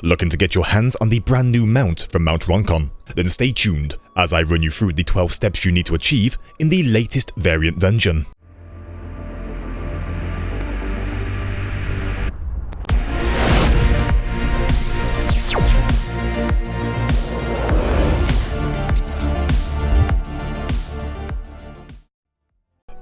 Looking to get your hands on the brand new mount from Mount Rokkon? Then stay tuned as I run you through the 12 steps you need to achieve in the latest variant dungeon.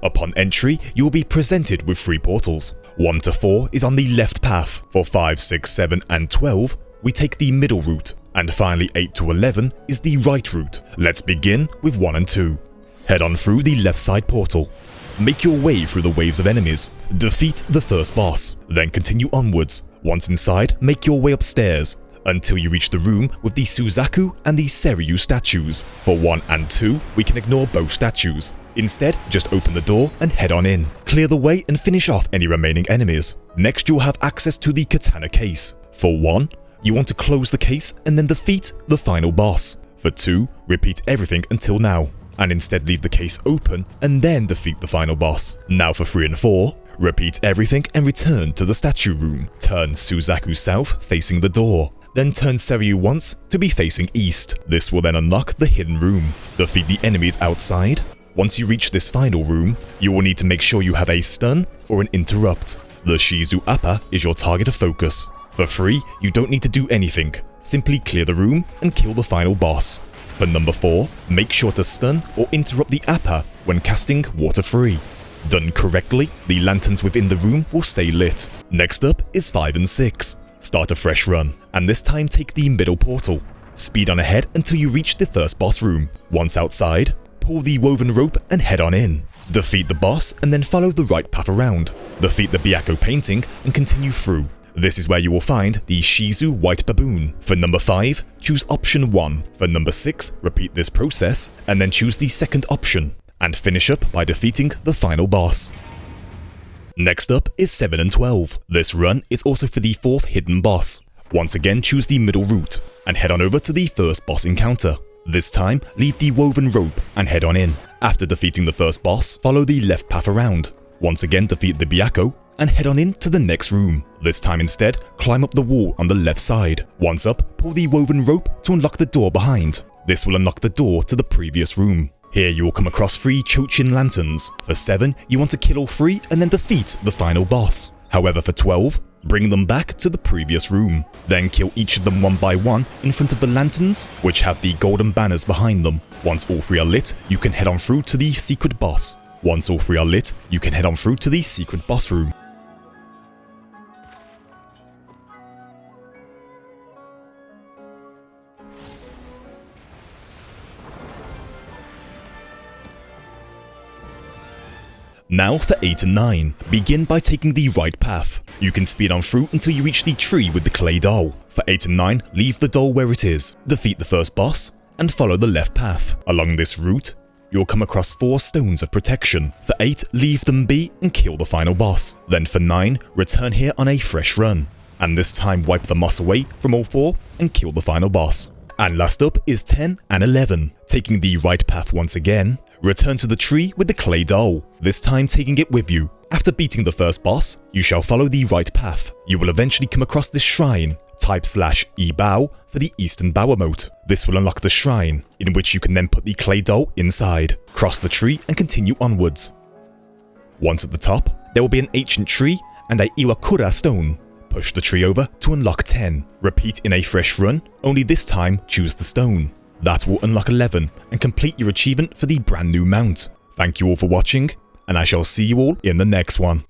Upon entry, you will be presented with 3 portals. 1 to 4 is on the left path. For 5, 6, 7 and 12, we take the middle route. And finally 8 to 11 is the right route. Let's begin with 1 and 2. Head on through the left side portal. Make your way through the waves of enemies. Defeat the first boss. Then continue onwards. Once inside, make your way upstairs until you reach the room with the Suzaku and the Seiryu statues. For 1 and 2, we can ignore both statues. Instead, just open the door and head on in. Clear the way and finish off any remaining enemies. Next, you'll have access to the katana case. For 1, you want to close the case and then defeat the final boss. For 2, repeat everything until now, and instead leave the case open and then defeat the final boss. Now for 3 and 4, repeat everything and return to the statue room. Turn Suzaku south facing the door. Then turn Seiryu once to be facing east. This will then unlock the hidden room. Defeat the enemies outside. Once you reach this final room, you will need to make sure you have a stun or an interrupt. The Shizu Appa is your target of focus. For 3, you don't need to do anything. Simply clear the room and kill the final boss. For number 4, make sure to stun or interrupt the Appa when casting Water Free. Done correctly, the lanterns within the room will stay lit. Next up is 5 and 6. Start a fresh run, and this time take the middle portal. Speed on ahead until you reach the first boss room. Once outside, pull the woven rope and head on in. Defeat the boss and then follow the right path around. Defeat the Byakko painting and continue through. This is where you will find the Shizu White Baboon. For number 5, choose option 1. For number 6, repeat this process and then choose the second option. And finish up by defeating the final boss. Next up is 7 and 12. This run is also for the 4th hidden boss. Once again, choose the middle route and head on over to the first boss encounter. This time, leave the woven rope and head on in. After defeating the first boss, follow the left path around. Once again, defeat the Byakko and head on in to the next room. This time instead, climb up the wall on the left side. Once up, pull the woven rope to unlock the door behind. This will unlock the door to the previous room. Here you will come across 3 Chochin lanterns. For 7, you want to kill all 3 and then defeat the final boss. However, for 12, bring them back to the previous room. Then kill each of them one by one in front of the lanterns, which have the golden banners behind them. Once all 3 are lit, you can head on through to the secret boss. Once all 3 are lit, you can head on through to the secret boss room. Now for 8 and 9. Begin by taking the right path. You can speed on through until you reach the tree with the clay doll. For 8 and 9, leave the doll where it is, defeat the first boss, and follow the left path. Along this route, you'll come across 4 stones of protection. For 8, leave them be and kill the final boss. Then for 9, return here on a fresh run. And this time wipe the moss away from all 4 and kill the final boss. And last up is 10 and 11. Taking the right path once again, return to the tree with the clay doll, this time taking it with you. After beating the first boss, you shall follow the right path. You will eventually come across this shrine. Type /E-Bao for the Eastern Bao emote. This will unlock the shrine, in which you can then put the clay doll inside. Cross the tree and continue onwards. Once at the top, there will be an ancient tree and a Iwakura stone. Push the tree over to unlock 10. Repeat in a fresh run, only this time choose the stone. That will unlock 11 and complete your achievement for the brand new mount. Thank you all for watching, and I shall see you all in the next one.